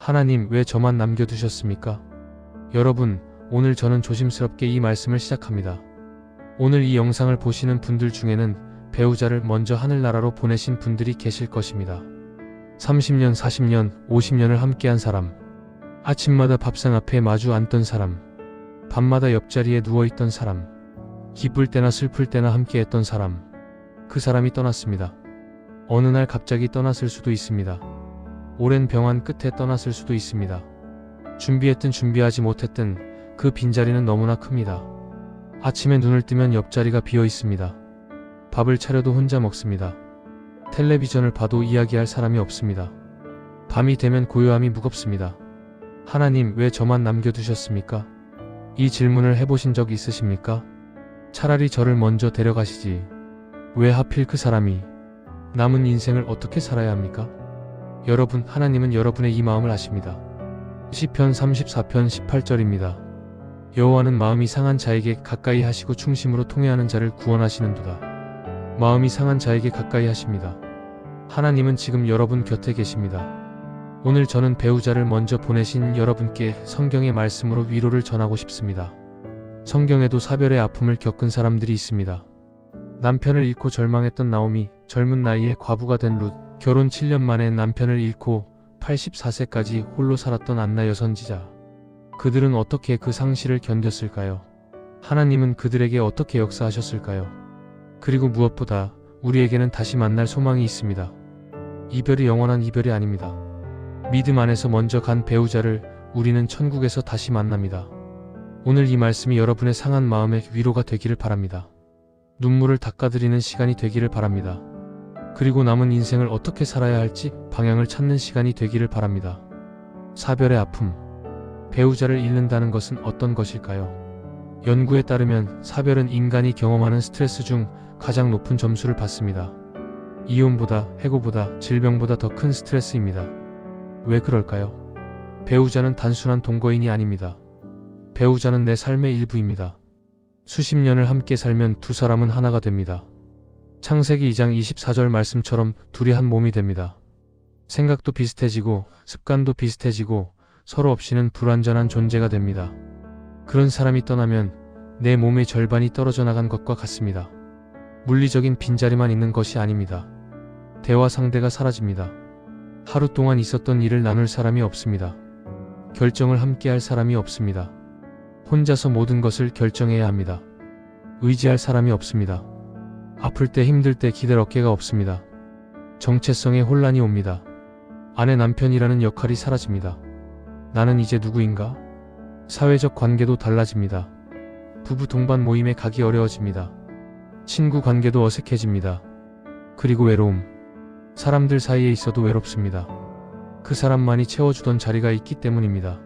하나님, 왜 저만 남겨두셨습니까? 여러분, 오늘 저는 조심스럽게 이 말씀을 시작합니다. 오늘 이 영상을 보시는 분들 중에는 배우자를 먼저 하늘나라로 보내신 분들이 계실 것입니다. 30년, 40년, 50년을 함께한 사람, 아침마다 밥상 앞에 마주 앉던 사람, 밤마다 옆자리에 누워있던 사람, 기쁠 때나 슬플 때나 함께했던 사람, 그 사람이 떠났습니다. 어느 날 갑자기 떠났을 수도 있습니다. 오랜 병환 끝에 떠났을 수도 있습니다. 준비했든 준비하지 못했든 그 빈자리는 너무나 큽니다. 아침에 눈을 뜨면 옆자리가 비어 있습니다. 밥을 차려도 혼자 먹습니다. 텔레비전을 봐도 이야기할 사람이 없습니다. 밤이 되면 고요함이 무겁습니다. 하나님, 왜 저만 남겨두셨습니까? 이 질문을 해보신 적 있으십니까? 차라리 저를 먼저 데려가시지. 왜 하필 그 사람이? 남은 인생을 어떻게 살아야 합니까? 여러분, 하나님은 여러분의 이 마음을 아십니다. 시편 34편 18절입니다. 여호와는 마음이 상한 자에게 가까이 하시고 충심으로 통회하는 자를 구원하시는도다. 마음이 상한 자에게 가까이 하십니다. 하나님은 지금 여러분 곁에 계십니다. 오늘 저는 배우자를 먼저 보내신 여러분께 성경의 말씀으로 위로를 전하고 싶습니다. 성경에도 사별의 아픔을 겪은 사람들이 있습니다. 남편을 잃고 절망했던 나오미, 젊은 나이에 과부가 된 룻, 결혼 7년 만에 남편을 잃고 84세까지 홀로 살았던 안나 여선지자. 그들은 어떻게 그 상실을 견뎠을까요? 하나님은 그들에게 어떻게 역사하셨을까요? 그리고 무엇보다 우리에게는 다시 만날 소망이 있습니다. 이별이 영원한 이별이 아닙니다. 믿음 안에서 먼저 간 배우자를 우리는 천국에서 다시 만납니다. 오늘 이 말씀이 여러분의 상한 마음에 위로가 되기를 바랍니다. 눈물을 닦아드리는 시간이 되기를 바랍니다. 그리고 남은 인생을 어떻게 살아야 할지 방향을 찾는 시간이 되기를 바랍니다. 사별의 아픔. 배우자를 잃는다는 것은 어떤 것일까요? 연구에 따르면 사별은 인간이 경험하는 스트레스 중 가장 높은 점수를 받습니다. 이혼보다, 해고보다, 질병보다 더 큰 스트레스입니다. 왜 그럴까요? 배우자는 단순한 동거인이 아닙니다. 배우자는 내 삶의 일부입니다. 수십 년을 함께 살면 두 사람은 하나가 됩니다. 창세기 2장 24절 말씀처럼 둘이 한 몸이 됩니다. 생각도 비슷해지고 습관도 비슷해지고 서로 없이는 불완전한 존재가 됩니다. 그런 사람이 떠나면 내 몸의 절반이 떨어져 나간 것과 같습니다. 물리적인 빈자리만 있는 것이 아닙니다. 대화 상대가 사라집니다. 하루 동안 있었던 일을 나눌 사람이 없습니다. 결정을 함께 할 사람이 없습니다. 혼자서 모든 것을 결정해야 합니다. 의지할 사람이 없습니다. 아플 때 힘들 때 기댈 어깨가 없습니다. 정체성에 혼란이 옵니다. 아내 남편이라는 역할이 사라집니다. 나는 이제 누구인가? 사회적 관계도 달라집니다. 부부 동반 모임에 가기 어려워집니다. 친구 관계도 어색해집니다. 그리고 외로움. 사람들 사이에 있어도 외롭습니다. 그 사람만이 채워주던 자리가 있기 때문입니다.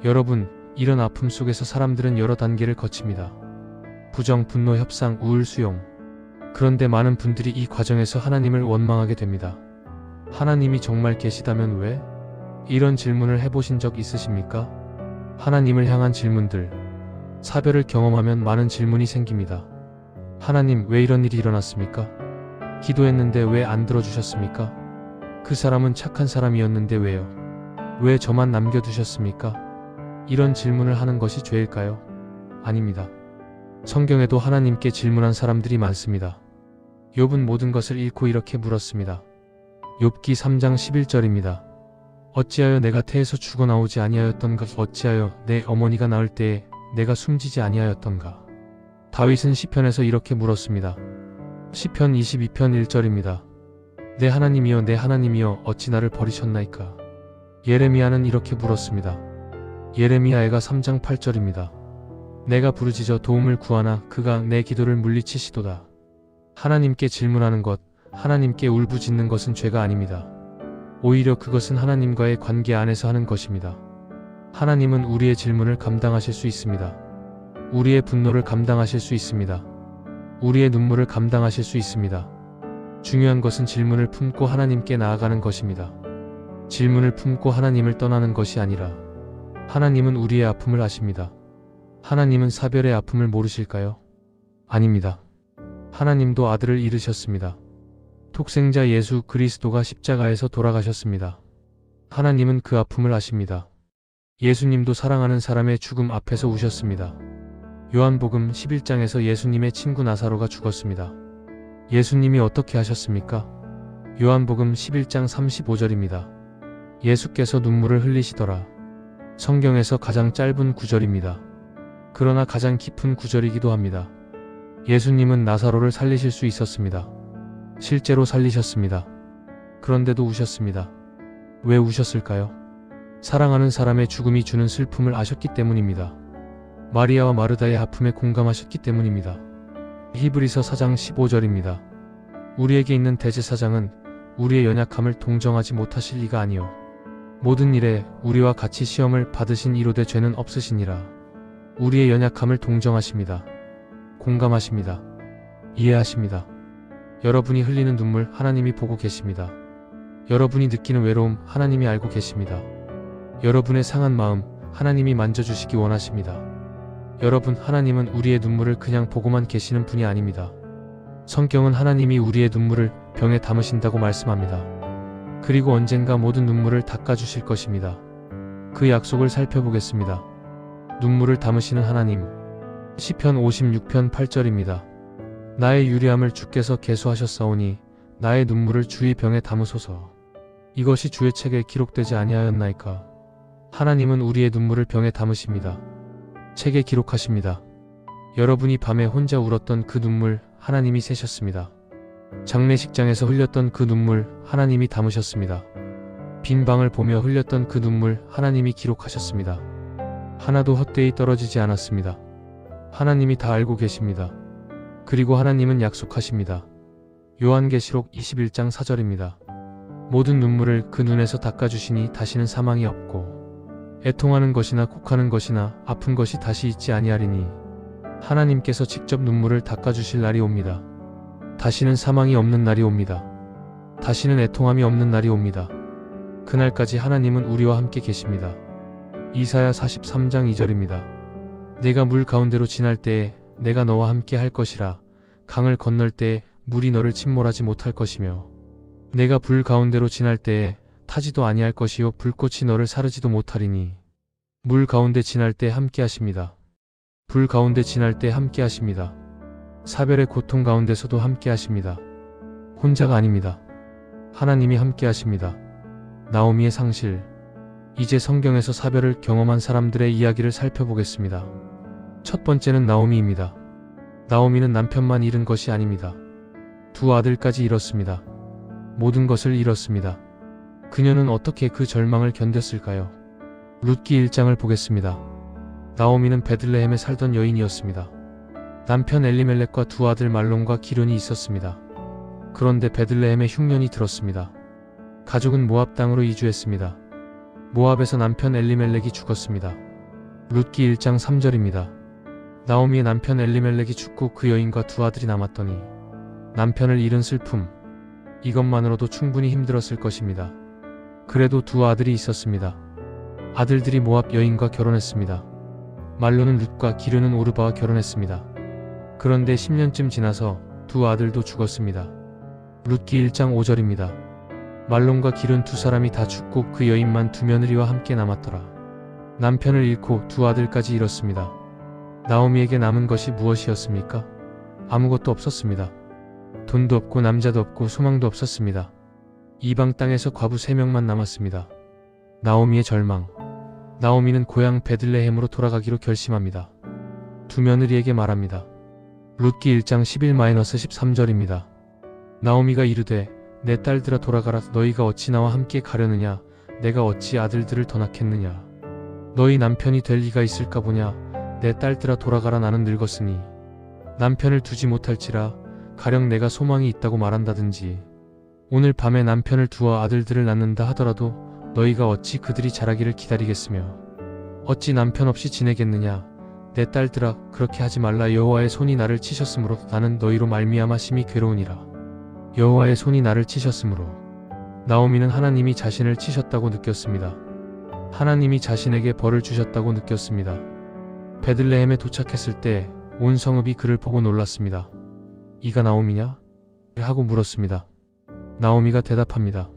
여러분, 이런 아픔 속에서 사람들은 여러 단계를 거칩니다. 부정, 분노, 협상, 우울, 수용. 그런데 많은 분들이 이 과정에서 하나님을 원망하게 됩니다. 하나님이 정말 계시다면 왜? 이런 질문을 해보신 적 있으십니까? 하나님을 향한 질문들. 사별을 경험하면 많은 질문이 생깁니다. 하나님, 왜 이런 일이 일어났습니까? 기도했는데 왜 안 들어주셨습니까? 그 사람은 착한 사람이었는데 왜요? 왜 저만 남겨두셨습니까? 이런 질문을 하는 것이 죄일까요? 아닙니다. 성경에도 하나님께 질문한 사람들이 많습니다. 욥은 모든 것을 잃고 이렇게 물었습니다. 욥기 3장 11절입니다. 어찌하여 내가 태에서 죽어나오지 아니하였던가? 어찌하여 내 어머니가 낳을 때에 내가 숨지지 아니하였던가? 다윗은 시편에서 이렇게 물었습니다. 시편 22편 1절입니다. 내 하나님이여, 내 하나님이여, 어찌 나를 버리셨나이까? 예레미야는 이렇게 물었습니다. 예레미야애가 3장 8절입니다. 내가 부르짖어 도움을 구하나 그가 내 기도를 물리치시도다. 하나님께 질문하는 것, 하나님께 울부짖는 것은 죄가 아닙니다. 오히려 그것은 하나님과의 관계 안에서 하는 것입니다. 하나님은 우리의 질문을 감당하실 수 있습니다. 우리의 분노를 감당하실 수 있습니다. 우리의 눈물을 감당하실 수 있습니다. 중요한 것은 질문을 품고 하나님께 나아가는 것입니다. 질문을 품고 하나님을 떠나는 것이 아니라 하나님은 우리의 아픔을 아십니다. 하나님은 사별의 아픔을 모르실까요? 아닙니다. 하나님도 아들을 잃으셨습니다. 독생자 예수 그리스도가 십자가에서 돌아가셨습니다. 하나님은 그 아픔을 아십니다. 예수님도 사랑하는 사람의 죽음 앞에서 우셨습니다. 요한복음 11장에서 예수님의 친구 나사로가 죽었습니다. 예수님이 어떻게 하셨습니까? 요한복음 11장 35절입니다. 예수께서 눈물을 흘리시더라. 성경에서 가장 짧은 구절입니다. 그러나 가장 깊은 구절이기도 합니다. 예수님은 나사로를 살리실 수 있었습니다. 실제로 살리셨습니다. 그런데도 우셨습니다. 왜 우셨을까요? 사랑하는 사람의 죽음이 주는 슬픔을 아셨기 때문입니다. 마리아와 마르다의 아픔에 공감하셨기 때문입니다. 히브리서 4장 15절입니다. 우리에게 있는 대제사장은 우리의 연약함을 동정하지 못하실 리가 아니요 모든 일에 우리와 같이 시험을 받으신 이로되 죄는 없으시니라. 우리의 연약함을 동정하십니다. 공감하십니다. 이해하십니다. 여러분이 흘리는 눈물 하나님이 보고 계십니다. 여러분이 느끼는 외로움 하나님이 알고 계십니다. 여러분의 상한 마음 하나님이 만져주시기 원하십니다. 여러분, 하나님은 우리의 눈물을 그냥 보고만 계시는 분이 아닙니다. 성경은 하나님이 우리의 눈물을 병에 담으신다고 말씀합니다. 그리고 언젠가 모든 눈물을 닦아주실 것입니다. 그 약속을 살펴보겠습니다. 눈물을 담으시는 하나님. 시편 56편 8절입니다. 나의 유리함을 주께서 계수하셨사오니 나의 눈물을 주의 병에 담으소서. 이것이 주의 책에 기록되지 아니하였나이까. 하나님은 우리의 눈물을 병에 담으십니다. 책에 기록하십니다. 여러분이 밤에 혼자 울었던 그 눈물 하나님이 세셨습니다. 장례식장에서 흘렸던 그 눈물 하나님이 담으셨습니다. 빈 방을 보며 흘렸던 그 눈물 하나님이 기록하셨습니다. 하나도 헛되이 떨어지지 않았습니다. 하나님이 다 알고 계십니다. 그리고 하나님은 약속하십니다. 요한계시록 21장 4절입니다. 모든 눈물을 그 눈에서 닦아주시니 다시는 사망이 없고 애통하는 것이나 곡하는 것이나 아픈 것이 다시 있지 아니하리니 하나님께서 직접 눈물을 닦아주실 날이 옵니다. 다시는 사망이 없는 날이 옵니다. 다시는 애통함이 없는 날이 옵니다. 그날까지 하나님은 우리와 함께 계십니다. 이사야 43장 2절입니다. 내가 물 가운데로 지날 때에 내가 너와 함께 할 것이라. 강을 건널 때에 물이 너를 침몰하지 못할 것이며 내가 불 가운데로 지날 때에 타지도 아니할 것이요 불꽃이 너를 사르지도 못하리니 물 가운데 지날 때 함께 하십니다. 불 가운데 지날 때 함께 하십니다. 사별의 고통 가운데서도 함께 하십니다. 혼자가 아닙니다. 하나님이 함께 하십니다. 나오미의 상실. 이제 성경에서 사별을 경험한 사람들의 이야기를 살펴보겠습니다. 첫 번째는 나오미입니다. 나오미는 남편만 잃은 것이 아닙니다. 두 아들까지 잃었습니다. 모든 것을 잃었습니다. 그녀는 어떻게 그 절망을 견뎠을까요? 룻기 1장을 보겠습니다. 나오미는 베들레헴에 살던 여인이었습니다. 남편 엘리멜렉과 두 아들 말론과 기련이 있었습니다. 그런데 베들레헴에 흉년이 들었습니다. 가족은 모압 땅으로 이주했습니다. 모압에서 남편 엘리멜렉이 죽었습니다. 룻기 1장 3절입니다. 나오미의 남편 엘리멜렉이 죽고 그 여인과 두 아들이 남았더니 남편을 잃은 슬픔, 이것만으로도 충분히 힘들었을 것입니다. 그래도 두 아들이 있었습니다. 아들들이 모압 여인과 결혼했습니다. 말론은 룻과 기르는 오르바와 결혼했습니다. 그런데 10년쯤 지나서 두 아들도 죽었습니다. 룻기 1장 5절입니다. 말론과 기른 두 사람이 다 죽고 그 여인만 두 며느리와 함께 남았더라. 남편을 잃고 두 아들까지 잃었습니다. 나오미에게 남은 것이 무엇이었습니까? 아무것도 없었습니다. 돈도 없고 남자도 없고 소망도 없었습니다. 이방 땅에서 과부 3명만 남았습니다. 나오미의 절망. 나오미는 고향 베들레헴으로 돌아가기로 결심합니다. 두 며느리에게 말합니다. 룻기 1장 11-13절입니다. 나오미가 이르되 내 딸들아 돌아가라. 너희가 어찌 나와 함께 가려느냐? 내가 어찌 아들들을 더 낳겠느냐? 너희 남편이 될 리가 있을까 보냐? 내 딸들아 돌아가라. 나는 늙었으니 남편을 두지 못할지라. 가령 내가 소망이 있다고 말한다든지 오늘 밤에 남편을 두어 아들들을 낳는다 하더라도 너희가 어찌 그들이 자라기를 기다리겠으며 어찌 남편 없이 지내겠느냐? 내 딸들아 그렇게 하지 말라. 여호와의 손이 나를 치셨으므로 나는 너희로 말미암아 심히 괴로우니라. 여호와의 손이 나를 치셨으므로. 나오미는 하나님이 자신을 치셨다고 느꼈습니다. 하나님이 자신에게 벌을 주셨다고 느꼈습니다. 베들레헴에 도착했을 때 온 성읍이 그를 보고 놀랐습니다. 이가 나오미냐? 하고 물었습니다. 나오미가 대답합니다.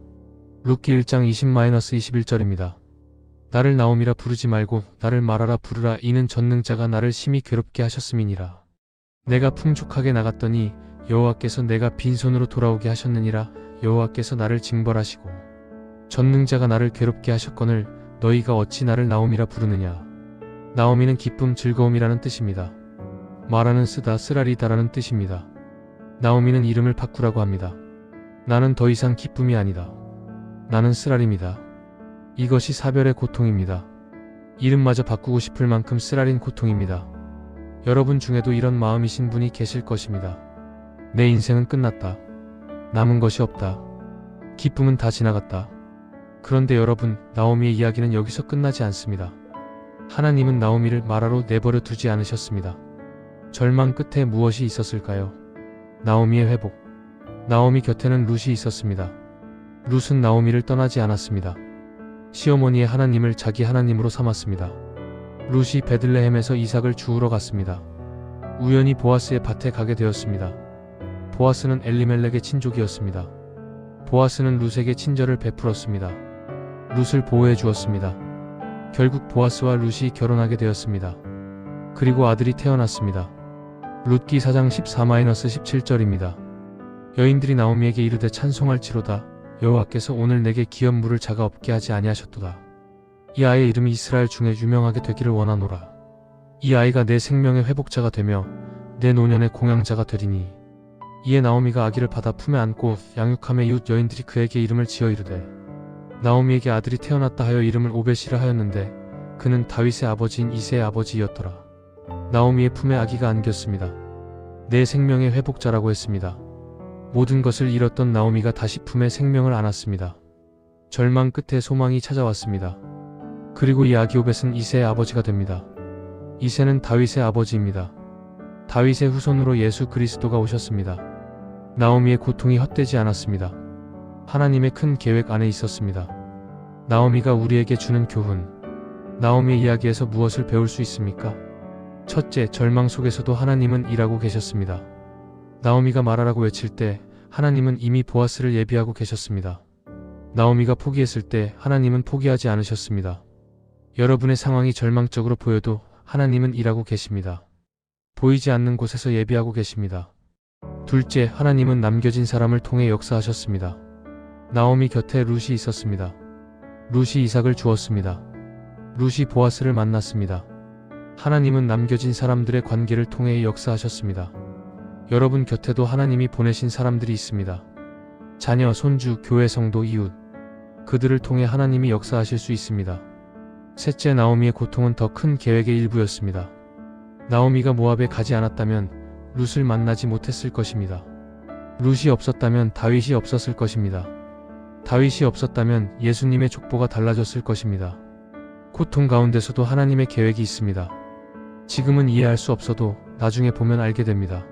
룻기 1장 20-21절입니다. 나를 나오미라 부르지 말고 나를 마라라 부르라. 이는 전능자가 나를 심히 괴롭게 하셨음이니라. 내가 풍족하게 나갔더니 여호와께서 내가 빈손으로 돌아오게 하셨느니라. 여호와께서 나를 징벌하시고 전능자가 나를 괴롭게 하셨거늘 너희가 어찌 나를 나오미라 부르느냐. 나오미는 기쁨, 즐거움이라는 뜻입니다. 마라는 쓰다, 쓰라리다라는 뜻입니다. 나오미는 이름을 바꾸라고 합니다. 나는 더 이상 기쁨이 아니다. 나는 쓰라립니다. 이것이 사별의 고통입니다. 이름마저 바꾸고 싶을 만큼 쓰라린 고통입니다. 여러분 중에도 이런 마음이신 분이 계실 것입니다. 내 인생은 끝났다. 남은 것이 없다. 기쁨은 다 지나갔다. 그런데 여러분, 나오미의 이야기는 여기서 끝나지 않습니다. 하나님은 나오미를 마라로 내버려 두지 않으셨습니다. 절망 끝에 무엇이 있었을까요? 나오미의 회복. 나오미 곁에는 룻이 있었습니다. 룻은 나오미를 떠나지 않았습니다. 시어머니의 하나님을 자기 하나님으로 삼았습니다. 룻이 베들레헴에서 이삭을 주우러 갔습니다. 우연히 보아스의 밭에 가게 되었습니다. 보아스는 엘리멜렉의 친족이었습니다. 보아스는 룻에게 친절을 베풀었습니다. 룻을 보호해 주었습니다. 결국 보아스와 룻이 결혼하게 되었습니다. 그리고 아들이 태어났습니다. 룻기 4장 14-17절입니다. 여인들이 나오미에게 이르되 찬송할지로다. 여호와께서 오늘 내게 기업 물을 자가 없게 하지 아니하셨도다. 이 아이의 이름이 이스라엘 중에 유명하게 되기를 원하노라. 이 아이가 내 생명의 회복자가 되며 내 노년의 공양자가 되리니. 이에 나오미가 아기를 받아 품에 안고 양육함에 이웃 여인들이 그에게 이름을 지어 이르되 나오미에게 아들이 태어났다 하여 이름을 오벳이라 하였는데 그는 다윗의 아버지인 이새의 아버지이었더라. 나오미의 품에 아기가 안겼습니다. 내 생명의 회복자라고 했습니다. 모든 것을 잃었던 나오미가 다시 품에 생명을 안았습니다. 절망 끝에 소망이 찾아왔습니다. 그리고 이 아기 오벳은 이새의 아버지가 됩니다. 이새는 다윗의 아버지입니다. 다윗의 후손으로 예수 그리스도가 오셨습니다. 나오미의 고통이 헛되지 않았습니다. 하나님의 큰 계획 안에 있었습니다. 나오미가 우리에게 주는 교훈. 나오미의 이야기에서 무엇을 배울 수 있습니까? 첫째, 절망 속에서도 하나님은 일하고 계셨습니다. 나오미가 말하라고 외칠 때 하나님은 이미 보아스를 예비하고 계셨습니다. 나오미가 포기했을 때 하나님은 포기하지 않으셨습니다. 여러분의 상황이 절망적으로 보여도 하나님은 일하고 계십니다. 보이지 않는 곳에서 예비하고 계십니다. 둘째, 하나님은 남겨진 사람을 통해 역사하셨습니다. 나오미 곁에 룻이 있었습니다. 룻이 이삭을 주었습니다. 룻이 보아스를 만났습니다. 하나님은 남겨진 사람들의 관계를 통해 역사하셨습니다. 여러분 곁에도 하나님이 보내신 사람들이 있습니다. 자녀, 손주, 교회 성도, 이웃. 그들을 통해 하나님이 역사하실 수 있습니다. 셋째, 나오미의 고통은 더 큰 계획의 일부였습니다. 나오미가 모압에 가지 않았다면 룻을 만나지 못했을 것입니다. 룻이 없었다면 다윗이 없었을 것입니다. 다윗이 없었다면 예수님의 족보가 달라졌을 것입니다. 고통 가운데서도 하나님의 계획이 있습니다. 지금은 이해할 수 없어도 나중에 보면 알게 됩니다.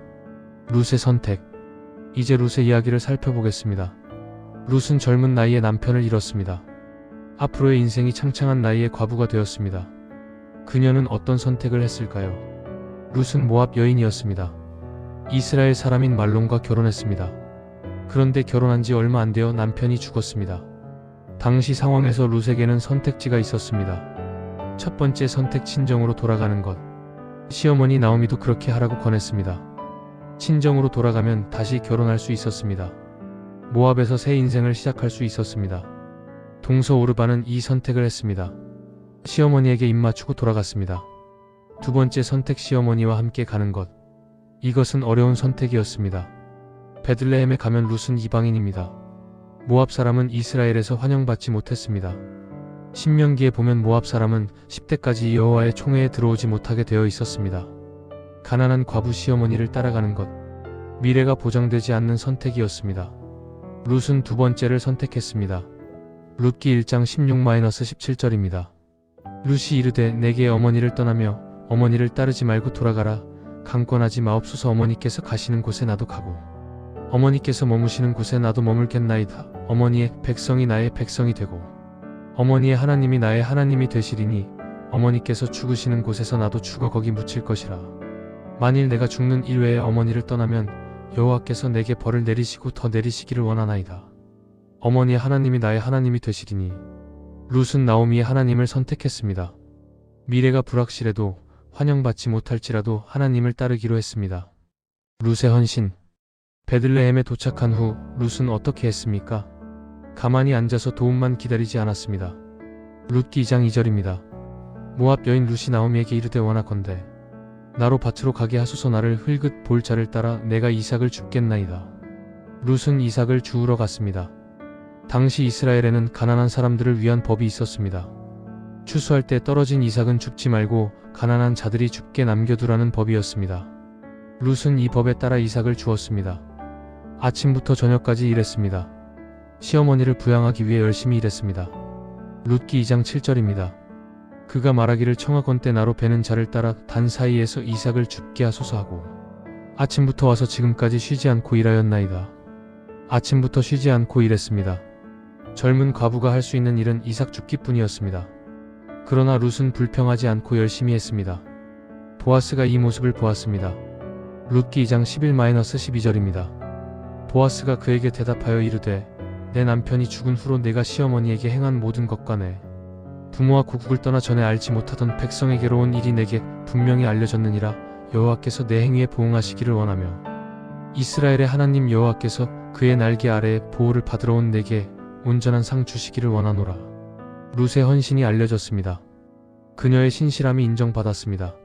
룻의 선택. 이제 룻의 이야기를 살펴보겠습니다. 룻은 젊은 나이에 남편을 잃었습니다. 앞으로의 인생이 창창한 나이에 과부가 되었습니다. 그녀는 어떤 선택을 했을까요? 룻은 모압 여인이었습니다. 이스라엘 사람인 말론과 결혼했습니다. 그런데 결혼한 지 얼마 안 되어 남편이 죽었습니다. 당시 상황에서 룻에게는 선택지가 있었습니다. 첫 번째 선택, 친정으로 돌아가는 것. 시어머니 나오미도 그렇게 하라고 권했습니다. 친정으로 돌아가면 다시 결혼할 수 있었습니다. 모압에서 새 인생을 시작할 수 있었습니다. 동서 오르바는 이 선택을 했습니다. 시어머니에게 입맞추고 돌아갔습니다. 두 번째 선택, 시어머니와 함께 가는 것. 이것은 어려운 선택이었습니다. 베들레헴에 가면 룻은 이방인입니다. 모압 사람은 이스라엘에서 환영받지 못했습니다. 신명기에 보면 모압 사람은 10대까지 여호와의 총회에 들어오지 못하게 되어 있었습니다. 가난한 과부 시어머니를 따라가는 것. 미래가 보장되지 않는 선택이었습니다. 룻은 두 번째를 선택했습니다. 룻기 1장 16-17절입니다. 룻이 이르되 내게 어머니를 떠나며 어머니를 따르지 말고 돌아가라. 강권하지 마옵소서. 어머니께서 가시는 곳에 나도 가고 어머니께서 머무시는 곳에 나도 머물겠나이다. 어머니의 백성이 나의 백성이 되고 어머니의 하나님이 나의 하나님이 되시리니 어머니께서 죽으시는 곳에서 나도 죽어 거기 묻힐 것이라. 만일 내가 죽는 일외에 어머니를 떠나면 여호와께서 내게 벌을 내리시고 더 내리시기를 원하나이다. 어머니의 하나님이 나의 하나님이 되시리니. 룻은 나오미의 하나님을 선택했습니다. 미래가 불확실해도 환영받지 못할지라도 하나님을 따르기로 했습니다. 룻의 헌신. 베들레헴에 도착한 후 룻은 어떻게 했습니까? 가만히 앉아서 도움만 기다리지 않았습니다. 룻기 2장 2절입니다. 모압 여인 룻이 나오미에게 이르되 원하건대 나로 밭으로 가게 하소서. 나를 흘긋 볼 자를 따라 내가 이삭을 줍겠나이다. 룻은 이삭을 주우러 갔습니다. 당시 이스라엘에는 가난한 사람들을 위한 법이 있었습니다. 추수할 때 떨어진 이삭은 줍지 말고 가난한 자들이 줍게 남겨두라는 법이었습니다. 룻은 이 법에 따라 이삭을 주었습니다. 아침부터 저녁까지 일했습니다. 시어머니를 부양하기 위해 열심히 일했습니다. 룻기 2장 7절입니다. 그가 말하기를 청하건대 나로 베는 자를 따라 단 사이에서 이삭을 줍게 하소서 하고 아침부터 와서 지금까지 쉬지 않고 일하였나이다. 아침부터 쉬지 않고 일했습니다. 젊은 과부가 할 수 있는 일은 이삭 줍기뿐이었습니다. 그러나 룻은 불평하지 않고 열심히 했습니다. 보아스가 이 모습을 보았습니다. 룻기 2장 11-12절입니다. 보아스가 그에게 대답하여 이르되 내 남편이 죽은 후로 내가 시어머니에게 행한 모든 것과 내 부모와 고국을 떠나 전에 알지 못하던 백성에게로 온 일이 내게 분명히 알려졌느니라. 여호와께서 내 행위에 보응하시기를 원하며 이스라엘의 하나님 여호와께서 그의 날개 아래에 보호를 받으러 온 내게 온전한 상 주시기를 원하노라. 룻의 헌신이 알려졌습니다. 그녀의 신실함이 인정받았습니다.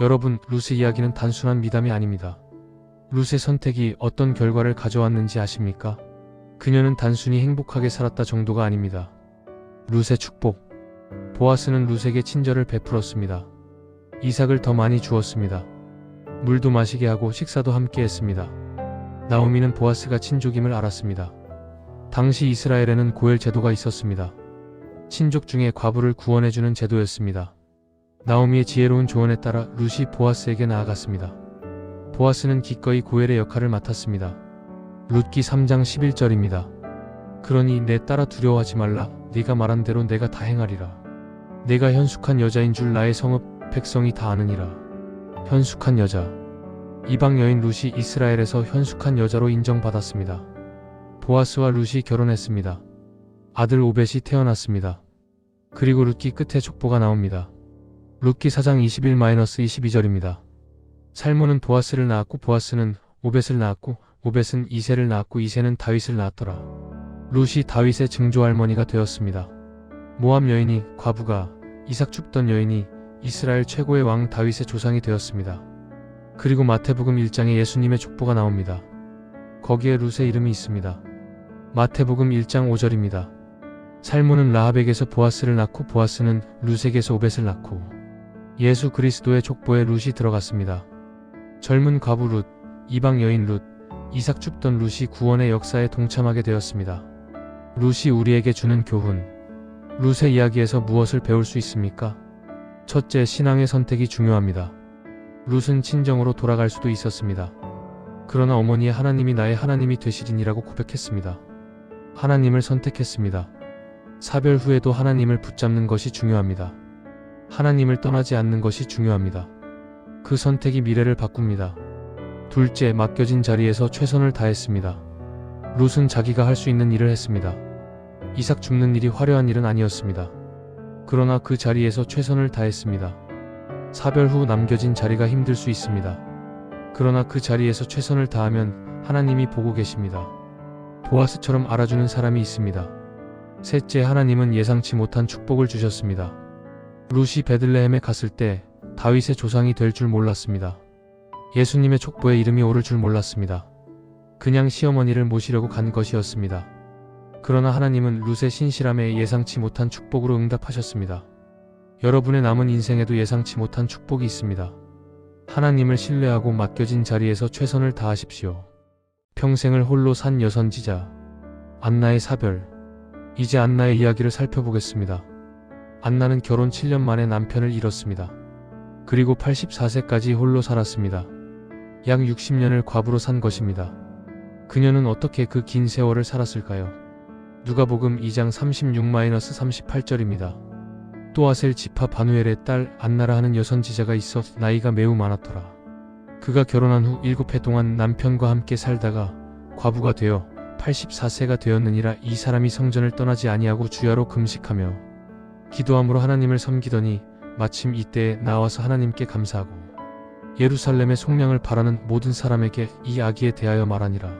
여러분, 룻의 이야기는 단순한 미담이 아닙니다. 룻의 선택이 어떤 결과를 가져왔는지 아십니까? 그녀는 단순히 행복하게 살았다 정도가 아닙니다. 룻의 축복. 보아스는 룻에게 친절을 베풀었습니다. 이삭을 더 많이 주었습니다. 물도 마시게 하고 식사도 함께 했습니다. 나오미는 보아스가 친족임을 알았습니다. 당시 이스라엘에는 고엘 제도가 있었습니다. 친족 중에 과부를 구원해주는 제도였습니다. 나오미의 지혜로운 조언에 따라 룻이 보아스에게 나아갔습니다. 보아스는 기꺼이 고엘의 역할을 맡았습니다. 룻기 3장 11절입니다. 그러니 내 딸아 두려워하지 말라. 네가 말한 대로 내가 다 행하리라. 내가 현숙한 여자인 줄 나의 성읍 백성이 다 아느니라. 현숙한 여자. 이방 여인 룻이 이스라엘에서 현숙한 여자로 인정받았습니다. 보아스와 룻이 결혼했습니다. 아들 오벳이 태어났습니다. 그리고 룻기 끝에 족보가 나옵니다. 룻기 4장 21-22절입니다. 살몬은 보아스를 낳았고 보아스는 오벳을 낳았고 오벳은 이새를 낳았고 이새는 다윗을 낳았더라. 룻이 다윗의 증조할머니가 되었습니다. 모압 여인이 과부가 이삭 줍던 여인이 이스라엘 최고의 왕 다윗의 조상이 되었습니다. 그리고 마태복음 1장에 예수님의 족보가 나옵니다. 거기에 룻의 이름이 있습니다. 마태복음 1장 5절입니다. 살몬은 라합에게서 보아스를 낳고 보아스는 룻에게서 오벳을 낳고 예수 그리스도의 족보에 룻이 들어갔습니다. 젊은 과부 룻, 이방 여인 룻, 이삭 줍던 룻이 구원의 역사에 동참하게 되었습니다. 룻이 우리에게 주는 교훈. 룻의 이야기에서 무엇을 배울 수 있습니까? 첫째, 신앙의 선택이 중요합니다. 룻은 친정으로 돌아갈 수도 있었습니다. 그러나 어머니의 하나님이 나의 하나님이 되시리니라고 고백했습니다. 하나님을 선택했습니다. 사별 후에도 하나님을 붙잡는 것이 중요합니다. 하나님을 떠나지 않는 것이 중요합니다. 그 선택이 미래를 바꿉니다. 둘째, 맡겨진 자리에서 최선을 다했습니다. 룻은 자기가 할 수 있는 일을 했습니다. 이삭 줍는 일이 화려한 일은 아니었습니다. 그러나 그 자리에서 최선을 다했습니다. 사별 후 남겨진 자리가 힘들 수 있습니다. 그러나 그 자리에서 최선을 다하면 하나님이 보고 계십니다. 보아스처럼 알아주는 사람이 있습니다. 셋째, 하나님은 예상치 못한 축복을 주셨습니다. 룻이 베들레헴에 갔을 때 다윗의 조상이 될 줄 몰랐습니다. 예수님의 족보에 이름이 오를 줄 몰랐습니다. 그냥 시어머니를 모시려고 간 것이었습니다. 그러나 하나님은 룻의 신실함에 예상치 못한 축복으로 응답하셨습니다. 여러분의 남은 인생에도 예상치 못한 축복이 있습니다. 하나님을 신뢰하고 맡겨진 자리에서 최선을 다하십시오. 평생을 홀로 산 여선지자 안나의 사별. 이제 안나의 이야기를 살펴보겠습니다. 안나는 결혼 7년 만에 남편을 잃었습니다. 그리고 84세까지 홀로 살았습니다. 약 60년을 과부로 산 것입니다. 그녀는 어떻게 그 긴 세월을 살았을까요? 누가복음 2장 36-38절입니다. 또 아셀 지파 바누엘의 딸 안나라 하는 여선지자가 있어 나이가 매우 많았더라. 그가 결혼한 후 7해 동안 남편과 함께 살다가 과부가 되어 84세가 되었느니라. 이 사람이 성전을 떠나지 아니하고 주야로 금식하며 기도함으로 하나님을 섬기더니 마침 이때에 나와서 하나님께 감사하고 예루살렘의 속량을 바라는 모든 사람에게 이 아기에 대하여 말하니라.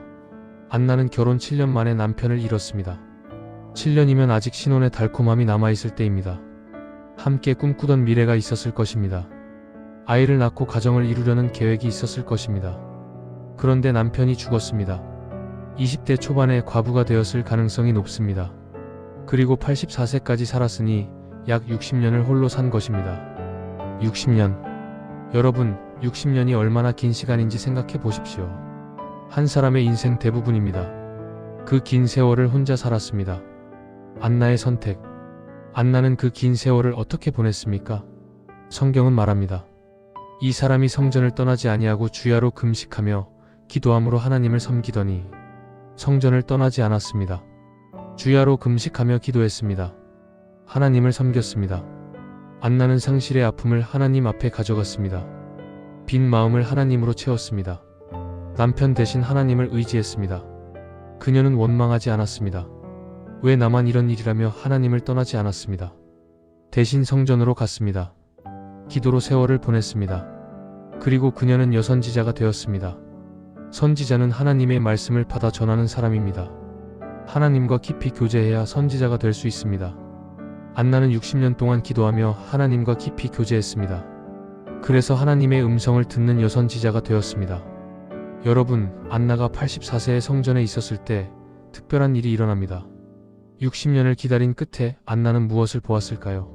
안나는 결혼 7년 만에 남편을 잃었습니다. 7년이면 아직 신혼의 달콤함이 남아있을 때입니다. 함께 꿈꾸던 미래가 있었을 것입니다. 아이를 낳고 가정을 이루려는 계획이 있었을 것입니다. 그런데 남편이 죽었습니다. 20대 초반에 과부가 되었을 가능성이 높습니다. 그리고 84세까지 살았으니 약 60년을 홀로 산 것입니다. 60년. 여러분, 60년이 얼마나 긴 시간인지 생각해 보십시오. 한 사람의 인생 대부분입니다. 그 긴 세월을 혼자 살았습니다. 안나의 선택. 안나는 그 긴 세월을 어떻게 보냈습니까? 성경은 말합니다. 이 사람이 성전을 떠나지 아니하고 주야로 금식하며 기도함으로 하나님을 섬기더니 성전을 떠나지 않았습니다. 주야로 금식하며 기도했습니다. 하나님을 섬겼습니다. 안나는 상실의 아픔을 하나님 앞에 가져갔습니다. 빈 마음을 하나님으로 채웠습니다. 남편 대신 하나님을 의지했습니다. 그녀는 원망하지 않았습니다. 왜 나만 이런 일이라며 하나님을 떠나지 않았습니다. 대신 성전으로 갔습니다. 기도로 세월을 보냈습니다. 그리고 그녀는 여선지자가 되었습니다. 선지자는 하나님의 말씀을 받아 전하는 사람입니다. 하나님과 깊이 교제해야 선지자가 될 수 있습니다. 안나는 60년 동안 기도하며 하나님과 깊이 교제했습니다. 그래서 하나님의 음성을 듣는 여선지자가 되었습니다. 여러분, 안나가 84세의 성전에 있었을 때 특별한 일이 일어납니다. 60년을 기다린 끝에 안나는 무엇을 보았을까요?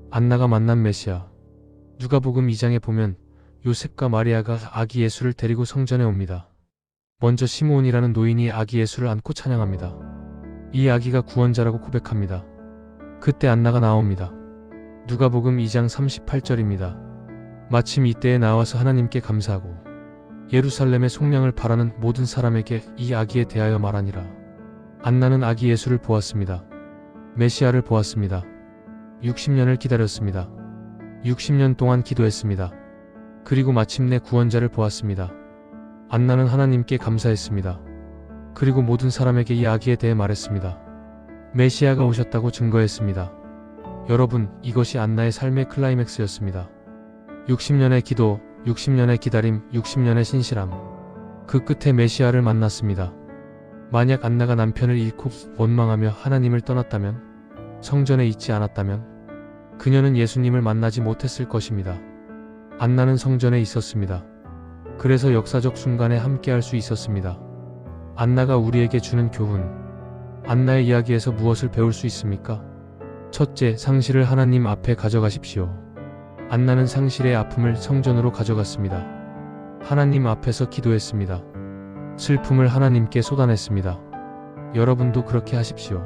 안나가 만난 메시아. 누가복음 2장에 보면 요셉과 마리아가 아기 예수를 데리고 성전에 옵니다. 먼저 시므온이라는 노인이 아기 예수를 안고 찬양합니다. 이 아기가 구원자라고 고백합니다. 그때 안나가 나옵니다. 누가복음 2장 38절입니다. 마침 이때에 나와서 하나님께 감사하고 예루살렘의 속량을 바라는 모든 사람에게 이 아기에 대하여 말하니라. 안나는 아기 예수를 보았습니다. 메시아를 보았습니다. 60년을 기다렸습니다. 60년 동안 기도했습니다. 그리고 마침내 구원자를 보았습니다. 안나는 하나님께 감사했습니다. 그리고 모든 사람에게 이 아기에 대해 말했습니다. 메시아가 오셨다고 증거했습니다. 여러분, 이것이 안나의 삶의 클라이맥스였습니다. 60년의 기도, 60년의 기다림, 60년의 신실함. 그 끝에 메시아를 만났습니다. 만약 안나가 남편을 잃고 원망하며 하나님을 떠났다면, 성전에 있지 않았다면 그녀는 예수님을 만나지 못했을 것입니다. 안나는 성전에 있었습니다. 그래서 역사적 순간에 함께할 수 있었습니다. 안나가 우리에게 주는 교훈. 안나의 이야기에서 무엇을 배울 수 있습니까? 첫째, 상실을 하나님 앞에 가져가십시오. 안나는 상실의 아픔을 성전으로 가져갔습니다. 하나님 앞에서 기도했습니다. 슬픔을 하나님께 쏟아냈습니다. 여러분도 그렇게 하십시오.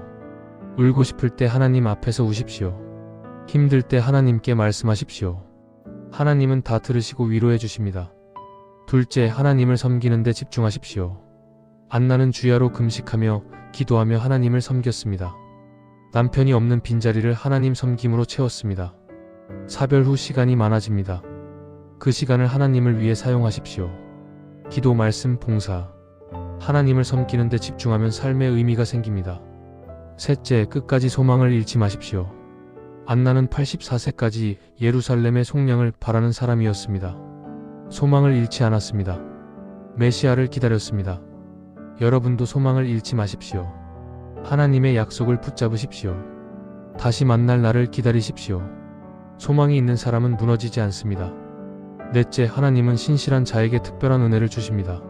울고 싶을 때 하나님 앞에서 우십시오. 힘들 때 하나님께 말씀하십시오. 하나님은 다 들으시고 위로해 주십니다. 둘째, 하나님을 섬기는 데 집중하십시오. 안나는 주야로 금식하며 기도하며 하나님을 섬겼습니다. 남편이 없는 빈자리를 하나님 섬김으로 채웠습니다. 사별 후 시간이 많아집니다. 그 시간을 하나님을 위해 사용하십시오. 기도, 말씀, 봉사. 하나님을 섬기는 데 집중하면 삶의 의미가 생깁니다. 셋째, 끝까지 소망을 잃지 마십시오. 안나는 84세까지 예루살렘의 속량을 바라는 사람이었습니다. 소망을 잃지 않았습니다. 메시아를 기다렸습니다. 여러분도 소망을 잃지 마십시오. 하나님의 약속을 붙잡으십시오. 다시 만날 날을 기다리십시오. 소망이 있는 사람은 무너지지 않습니다. 넷째, 하나님은 신실한 자에게 특별한 은혜를 주십니다.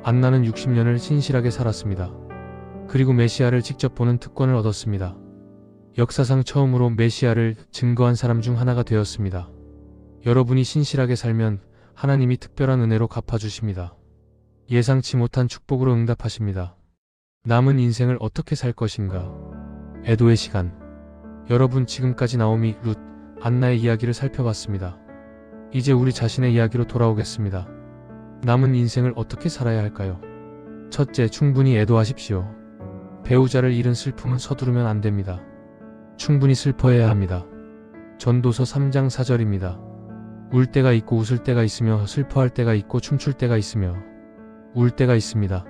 안나는 60년을 신실하게 살았습니다. 그리고 메시아를 직접 보는 특권을 얻었습니다. 역사상 처음으로 메시아를 증거한 사람 중 하나가 되었습니다. 여러분이 신실하게 살면 하나님이 특별한 은혜로 갚아주십니다. 예상치 못한 축복으로 응답하십니다. 남은 인생을 어떻게 살 것인가? 애도의 시간. 여러분, 지금까지 나오미, 룻, 안나의 이야기를 살펴봤습니다. 이제 우리 자신의 이야기로 돌아오겠습니다. 남은 인생을 어떻게 살아야 할까요? 첫째, 충분히 애도하십시오. 배우자를 잃은 슬픔은 서두르면 안 됩니다. 충분히 슬퍼해야 합니다. 전도서 3장 4절입니다. 울 때가 있고 웃을 때가 있으며 슬퍼할 때가 있고 춤출 때가 있으며 울 때가 있습니다.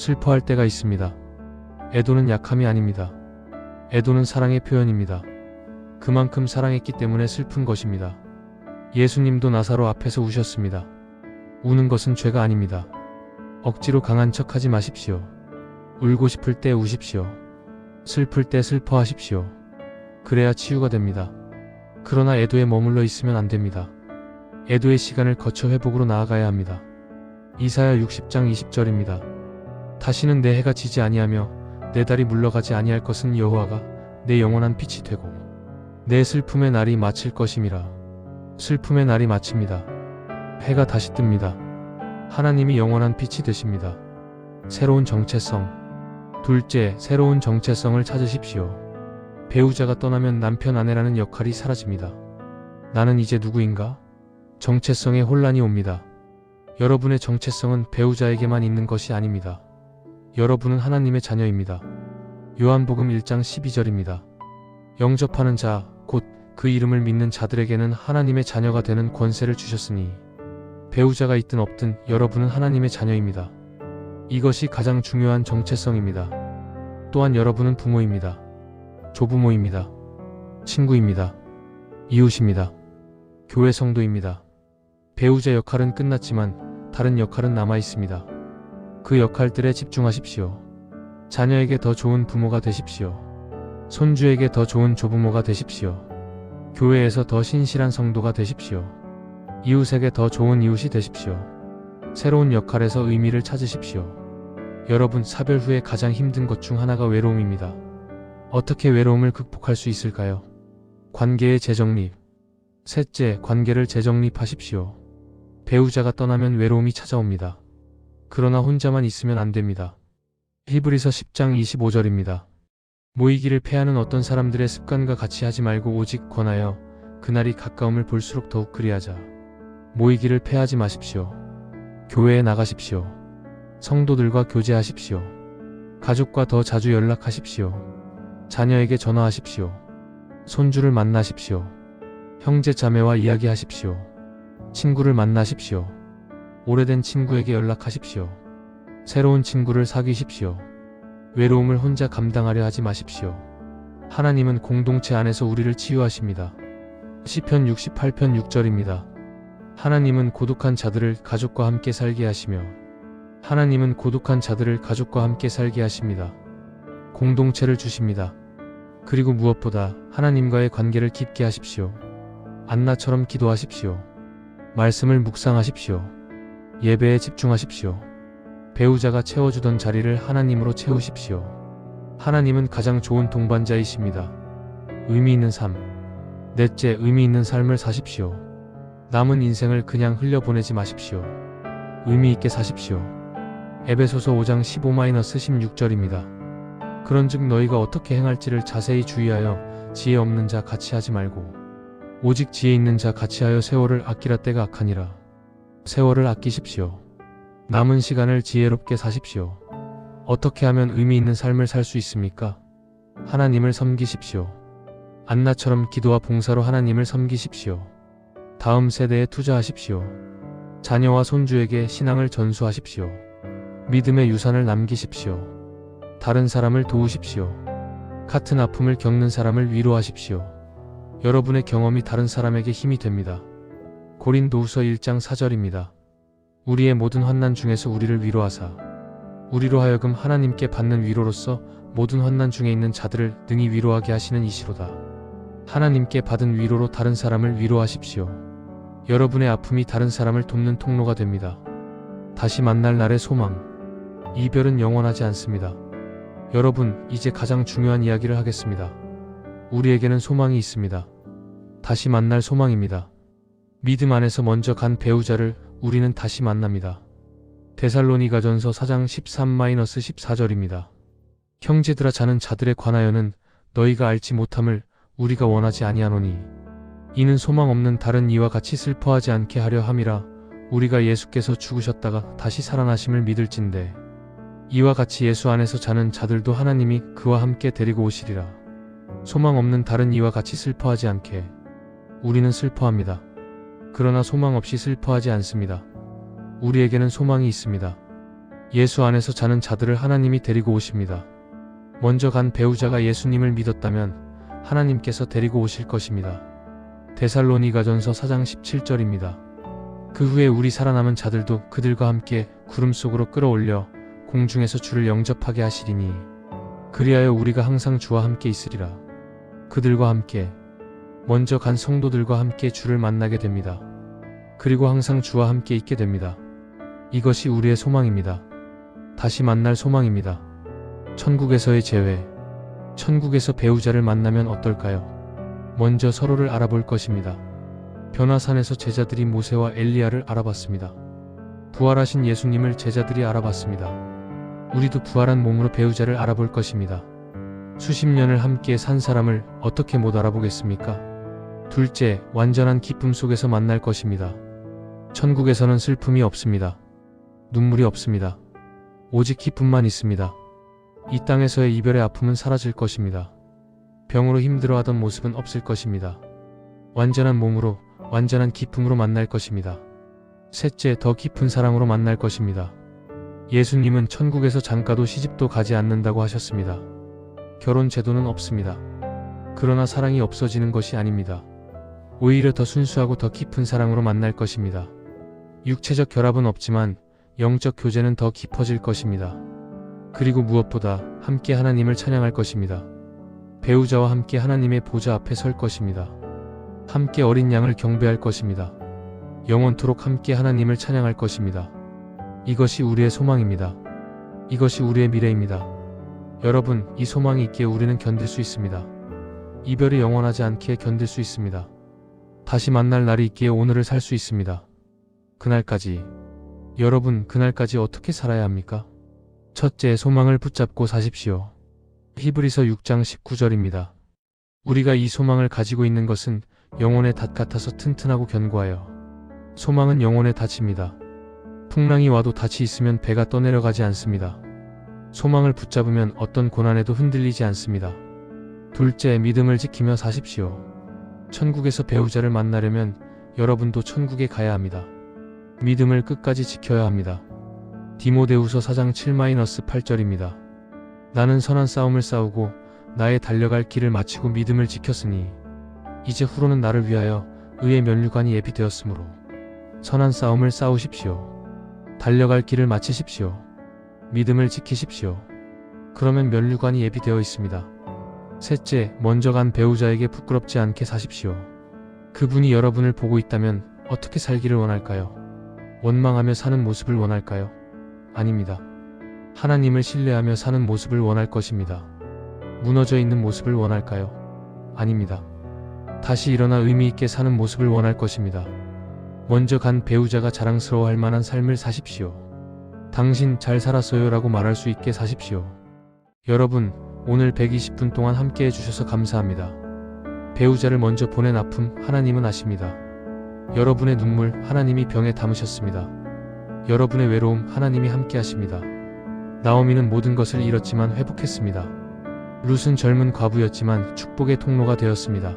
슬퍼할 때가 있습니다. 애도는 약함이 아닙니다. 애도는 사랑의 표현입니다. 그만큼 사랑했기 때문에 슬픈 것입니다. 예수님도 나사로 앞에서 우셨습니다. 우는 것은 죄가 아닙니다. 억지로 강한 척 하지 마십시오. 울고 싶을 때 우십시오. 슬플 때 슬퍼하십시오. 그래야 치유가 됩니다. 그러나 애도에 머물러 있으면 안 됩니다. 애도의 시간을 거쳐 회복으로 나아가야 합니다. 이사야 60장 20절입니다. 다시는 내 해가 지지 아니하며 내 달이 물러가지 아니할 것은 여호와가 내 영원한 빛이 되고 내 슬픔의 날이 마칠 것임이라. 슬픔의 날이 마칩니다. 해가 다시 뜹니다. 하나님이 영원한 빛이 되십니다. 새로운 정체성. 둘째, 새로운 정체성을 찾으십시오. 배우자가 떠나면 남편, 아내라는 역할이 사라집니다. 나는 이제 누구인가? 정체성에 혼란이 옵니다. 여러분의 정체성은 배우자에게만 있는 것이 아닙니다. 여러분은 하나님의 자녀입니다. 요한복음 1장 12절입니다. 영접하는 자, 곧 그 이름을 믿는 자들에게는 하나님의 자녀가 되는 권세를 주셨으니 배우자가 있든 없든 여러분은 하나님의 자녀입니다. 이것이 가장 중요한 정체성입니다. 또한 여러분은 부모입니다. 조부모입니다. 친구입니다. 이웃입니다. 교회 성도입니다. 배우자 역할은 끝났지만 다른 역할은 남아 있습니다. 그 역할들에 집중하십시오. 자녀에게 더 좋은 부모가 되십시오. 손주에게 더 좋은 조부모가 되십시오. 교회에서 더 신실한 성도가 되십시오. 이웃에게 더 좋은 이웃이 되십시오. 새로운 역할에서 의미를 찾으십시오. 여러분, 사별 후에 가장 힘든 것 중 하나가 외로움입니다. 어떻게 외로움을 극복할 수 있을까요? 관계의 재정립. 셋째, 관계를 재정립하십시오. 배우자가 떠나면 외로움이 찾아옵니다. 그러나 혼자만 있으면 안 됩니다. 히브리서 10장 25절입니다. 모이기를 패하는 어떤 사람들의 습관과 같이 하지 말고 오직 권하여 그날이 가까움을 볼수록 더욱 그리하자. 모이기를 패하지 마십시오. 교회에 나가십시오. 성도들과 교제하십시오. 가족과 더 자주 연락하십시오. 자녀에게 전화하십시오. 손주를 만나십시오. 형제 자매와 이야기하십시오. 친구를 만나십시오. 오래된 친구에게 연락하십시오. 새로운 친구를 사귀십시오. 외로움을 혼자 감당하려 하지 마십시오. 하나님은 공동체 안에서 우리를 치유하십니다. 시편 68편 6절입니다. 하나님은 고독한 자들을 가족과 함께 살게 하시며 하나님은 고독한 자들을 가족과 함께 살게 하십니다. 공동체를 주십니다. 그리고 무엇보다 하나님과의 관계를 깊게 하십시오. 안나처럼 기도하십시오. 말씀을 묵상하십시오. 예배에 집중하십시오. 배우자가 채워주던 자리를 하나님으로 채우십시오. 하나님은 가장 좋은 동반자이십니다. 의미 있는 삶. 넷째, 의미 있는 삶을 사십시오. 남은 인생을 그냥 흘려보내지 마십시오. 의미 있게 사십시오. 에베소서 5장 15-16절입니다. 그런즉 너희가 어떻게 행할지를 자세히 주의하여 지혜 없는 자 같이 하지 말고 오직 지혜 있는 자 같이 하여 세월을 아끼라. 때가 악하니라. 세월을 아끼십시오. 남은 시간을 지혜롭게 사십시오. 어떻게 하면 의미 있는 삶을 살 수 있습니까? 하나님을 섬기십시오. 안나처럼 기도와 봉사로 하나님을 섬기십시오. 다음 세대에 투자하십시오. 자녀와 손주에게 신앙을 전수하십시오. 믿음의 유산을 남기십시오. 다른 사람을 도우십시오. 같은 아픔을 겪는 사람을 위로하십시오. 여러분의 경험이 다른 사람에게 힘이 됩니다. 고린도후서 1장 4절입니다. 우리의 모든 환난 중에서 우리를 위로하사 우리로 하여금 하나님께 받는 위로로서 모든 환난 중에 있는 자들을 능히 위로하게 하시는 이시로다. 하나님께 받은 위로로 다른 사람을 위로하십시오. 여러분의 아픔이 다른 사람을 돕는 통로가 됩니다. 다시 만날 날의 소망. 이별은 영원하지 않습니다. 여러분, 이제 가장 중요한 이야기를 하겠습니다. 우리에게는 소망이 있습니다. 다시 만날 소망입니다. 믿음 안에서 먼저 간 배우자를 우리는 다시 만납니다. 데살로니가전서 4장 13-14절입니다. 형제들아, 자는 자들에 관하여는 너희가 알지 못함을 우리가 원하지 아니하노니 이는 소망 없는 다른 이와 같이 슬퍼하지 않게 하려 함이라. 우리가 예수께서 죽으셨다가 다시 살아나심을 믿을진대 이와 같이 예수 안에서 자는 자들도 하나님이 그와 함께 데리고 오시리라. 소망 없는 다른 이와 같이 슬퍼하지 않게. 우리는 슬퍼합니다. 그러나 소망 없이 슬퍼하지 않습니다. 우리에게는 소망이 있습니다. 예수 안에서 자는 자들을 하나님이 데리고 오십니다. 먼저 간 배우자가 예수님을 믿었다면 하나님께서 데리고 오실 것입니다. 데살로니가전서 4장 17절입니다. 그 후에 우리 살아남은 자들도 그들과 함께 구름 속으로 끌어올려 공중에서 주를 영접하게 하시리니 그리하여 우리가 항상 주와 함께 있으리라. 그들과 함께 먼저 간 성도들과 함께 주를 만나게 됩니다. 그리고 항상 주와 함께 있게 됩니다. 이것이 우리의 소망입니다. 다시 만날 소망입니다. 천국에서의 재회. 천국에서 배우자를 만나면 어떨까요? 먼저 서로를 알아볼 것입니다. 변화산에서 제자들이 모세와 엘리야를 알아봤습니다. 부활하신 예수님을 제자들이 알아봤습니다. 우리도 부활한 몸으로 배우자를 알아볼 것입니다. 수십 년을 함께 산 사람을 어떻게 못 알아보겠습니까? 둘째, 완전한 기쁨 속에서 만날 것입니다. 천국에서는 슬픔이 없습니다. 눈물이 없습니다. 오직 기쁨만 있습니다. 이 땅에서의 이별의 아픔은 사라질 것입니다. 병으로 힘들어하던 모습은 없을 것입니다. 완전한 몸으로, 완전한 기쁨으로 만날 것입니다. 셋째, 더 깊은 사랑으로 만날 것입니다. 예수님은 천국에서 장가도 시집도 가지 않는다고 하셨습니다. 결혼 제도는 없습니다. 그러나 사랑이 없어지는 것이 아닙니다. 오히려 더 순수하고 더 깊은 사랑으로 만날 것입니다. 육체적 결합은 없지만 영적 교제는 더 깊어질 것입니다. 그리고 무엇보다 함께 하나님을 찬양할 것입니다. 배우자와 함께 하나님의 보좌 앞에 설 것입니다. 함께 어린 양을 경배할 것입니다. 영원토록 함께 하나님을 찬양할 것입니다. 이것이 우리의 소망입니다. 이것이 우리의 미래입니다. 여러분, 이 소망이 있기에 우리는 견딜 수 있습니다. 이별이 영원하지 않기에 견딜 수 있습니다. 다시 만날 날이 있기에 오늘을 살 수 있습니다. 그날까지, 여러분, 그날까지 어떻게 살아야 합니까? 첫째, 소망을 붙잡고 사십시오. 히브리서 6장 19절입니다. 우리가 이 소망을 가지고 있는 것은 영혼의 닷 같아서 튼튼하고 견고하여 소망은 영혼의 닷입니다. 풍랑이 와도 닷이 있으면 배가 떠내려가지 않습니다. 소망을 붙잡으면 어떤 고난에도 흔들리지 않습니다. 둘째, 믿음을 지키며 사십시오. 천국에서 배우자를 만나려면 여러분도 천국에 가야 합니다. 믿음을 끝까지 지켜야 합니다. 디모데후서 4장 7-8절입니다. 나는 선한 싸움을 싸우고 나의 달려갈 길을 마치고 믿음을 지켰으니 이제 후로는 나를 위하여 의의 면류관이 예비되었으므로 선한 싸움을 싸우십시오. 달려갈 길을 마치십시오. 믿음을 지키십시오. 그러면 면류관이 예비되어 있습니다. 셋째, 먼저 간 배우자에게 부끄럽지 않게 사십시오. 그분이 여러분을 보고 있다면 어떻게 살기를 원할까요? 원망하며 사는 모습을 원할까요? 아닙니다. 하나님을 신뢰하며 사는 모습을 원할 것입니다. 무너져 있는 모습을 원할까요? 아닙니다. 다시 일어나 의미 있게 사는 모습을 원할 것입니다. 먼저 간 배우자가 자랑스러워할 만한 삶을 사십시오. 당신 잘 살았어요 라고 말할 수 있게 사십시오. 여러분, 오늘 120분 동안 함께 해주셔서 감사합니다. 배우자를 먼저 보낸 아픔 하나님은 아십니다. 여러분의 눈물 하나님이 병에 담으셨습니다. 여러분의 외로움 하나님이 함께 하십니다. 나오미는 모든 것을 잃었지만 회복했습니다. 룻은 젊은 과부였지만 축복의 통로가 되었습니다.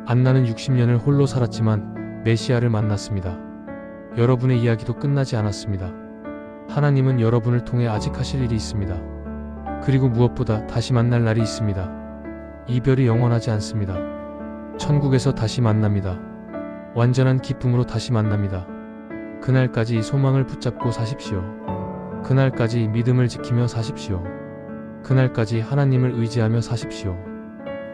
안나는 60년을 홀로 살았지만 메시아를 만났습니다. 여러분의 이야기도 끝나지 않았습니다. 하나님은 여러분을 통해 아직 하실 일이 있습니다. 그리고 무엇보다 다시 만날 날이 있습니다. 이별이 영원하지 않습니다. 천국에서 다시 만납니다. 완전한 기쁨으로 다시 만납니다. 그날까지 소망을 붙잡고 사십시오. 그날까지 믿음을 지키며 사십시오. 그날까지 하나님을 의지하며 사십시오.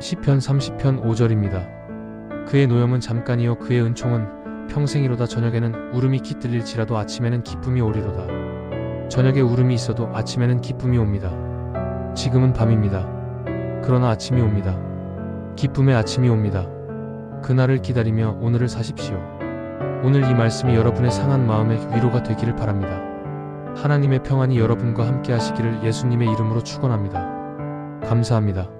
시편 30편 5절입니다. 그의 노염은 잠깐이요 그의 은총은 평생이로다. 저녁에는 울음이 깃들릴지라도 아침에는 기쁨이 오리로다. 저녁에 울음이 있어도 아침에는 기쁨이 옵니다. 지금은 밤입니다. 그러나 아침이 옵니다. 기쁨의 아침이 옵니다. 그날을 기다리며 오늘을 사십시오. 오늘 이 말씀이 여러분의 상한 마음에 위로가 되기를 바랍니다. 하나님의 평안이 여러분과 함께 하시기를 예수님의 이름으로 축원합니다. 감사합니다.